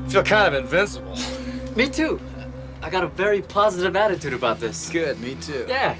Feel kind of invincible. Me too. I got a very positive attitude about this. Good, me too. Yeah.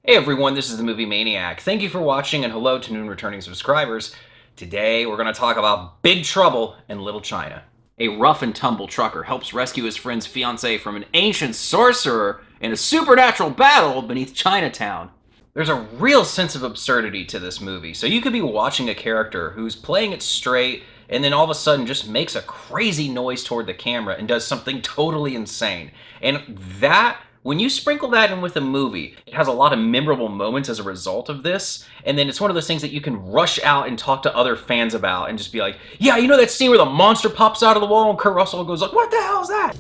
Hey everyone, this is the Movie Maniac. Thank you for watching and hello to new and returning subscribers. Today we're going to talk about Big Trouble in Little China. A rough and tumble trucker helps rescue his friend's fiancée from an ancient sorcerer in a supernatural battle beneath Chinatown. There's a real sense of absurdity to this movie, so you could be watching a character who's playing it straight and then all of a sudden just makes a crazy noise toward the camera and does something totally insane. And that, when you sprinkle that in with a movie, it has a lot of memorable moments as a result of this, and then it's one of those things that you can rush out and talk to other fans about and just be like, yeah, you know that scene where the monster pops out of the wall and Kurt Russell goes like, what the hell is that?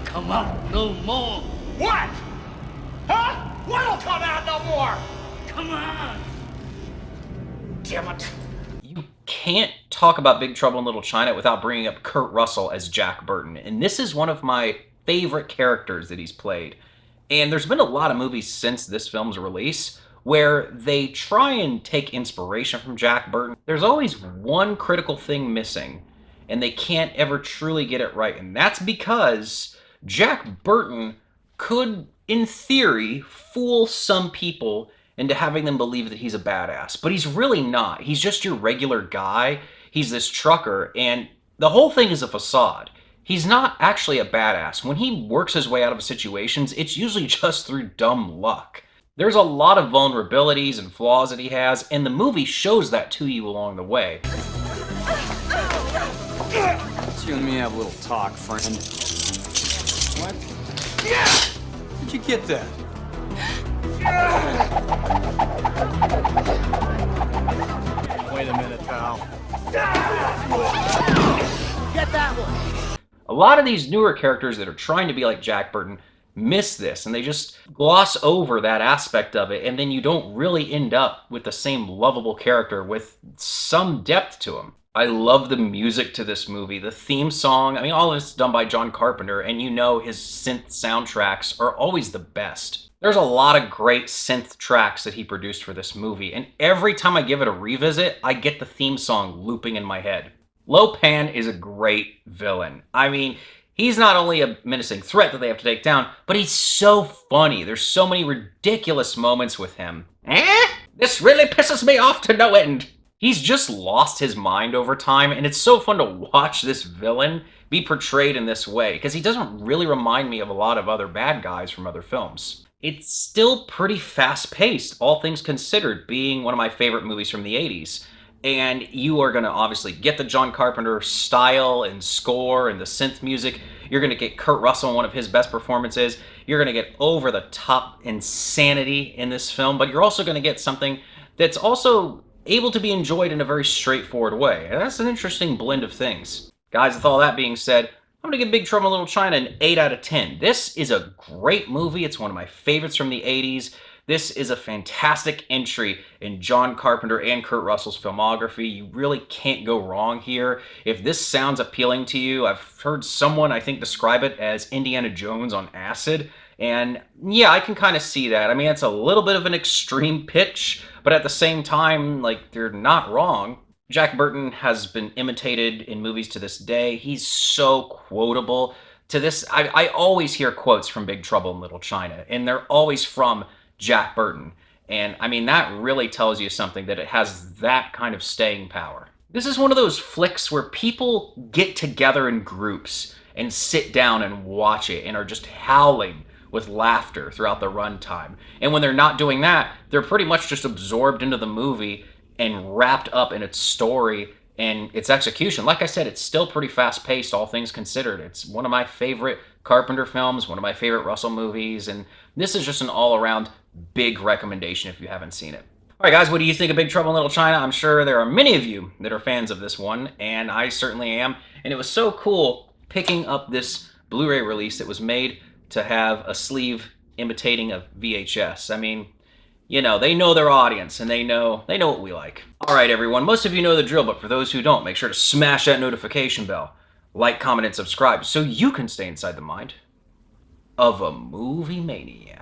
Come out no more. What? Huh? What'll come out no more? Come on. Damn it. You can't talk about Big Trouble in Little China without bringing up Kurt Russell as Jack Burton, and this is one of my favorite characters that he's played. And there's been a lot of movies since this film's release where they try and take inspiration from Jack Burton. There's always one critical thing missing, and they can't ever truly get it right, and that's because Jack Burton could, in theory, fool some people into having them believe that he's a badass. But he's really not. He's just your regular guy. He's this trucker, and the whole thing is a facade. He's not actually a badass. When he works his way out of situations, it's usually just through dumb luck. There's a lot of vulnerabilities and flaws that he has, and the movie shows that to you along the way. Let's you and me have a little talk, friend. What? Where'd you get that? Wait a minute, pal. Get that one. A lot of these newer characters that are trying to be like Jack Burton miss this, and they just gloss over that aspect of it, and then you don't really end up with the same lovable character with some depth to him. I love the music to this movie. The theme song, I mean, all of it's done by John Carpenter, and you know his synth soundtracks are always the best. There's a lot of great synth tracks that he produced for this movie, and every time I give it a revisit, I get the theme song looping in my head. Lo Pan is a great villain. I mean, he's not only a menacing threat that they have to take down, but he's so funny. There's so many ridiculous moments with him. This really pisses me off to no end. He's just lost his mind over time, and it's so fun to watch this villain be portrayed in this way, because he doesn't really remind me of a lot of other bad guys from other films. It's still pretty fast-paced, all things considered, being one of my favorite movies from the 80s. And you are going to obviously get the John Carpenter style and score and the synth music. You're going to get Kurt Russell in one of his best performances. You're going to get over-the-top insanity in this film, but you're also going to get something that's also able to be enjoyed in a very straightforward way. And that's an interesting blend of things. Guys, with all that being said, I'm going to give Big Trouble in Little China an 8 out of 10. This is a great movie. It's one of my favorites from the 80s. This is a fantastic entry in John Carpenter and Kurt Russell's filmography. You really can't go wrong here. If this sounds appealing to you, I've heard someone, I think, describe it as Indiana Jones on acid. And yeah, I can kind of see that. I mean, it's a little bit of an extreme pitch, but at the same time, like, they're not wrong. Jack Burton has been imitated in movies to this day. He's so quotable. To this, I always hear quotes from Big Trouble in Little China, and they're always from Jack Burton. And I mean, that really tells you something, that it has that kind of staying power. This is one of those flicks where people get together in groups and sit down and watch it and are just howling with laughter throughout the runtime. And when they're not doing that, they're pretty much just absorbed into the movie and wrapped up in its story and its execution. Like I said, it's still pretty fast-paced, all things considered. It's one of my favorite Carpenter films, one of my favorite Russell movies, and this is just an all-around big recommendation if you haven't seen it. All right, guys, what do you think of Big Trouble in Little China? I'm sure there are many of you that are fans of this one, and I certainly am. And it was so cool picking up this Blu-ray release that was made to have a sleeve imitating a VHS. I mean, you know, they know their audience, and they know what we like. All right, everyone, most of you know the drill, but for those who don't, make sure to smash that notification bell, like, comment, and subscribe so you can stay inside the mind of a movie mania.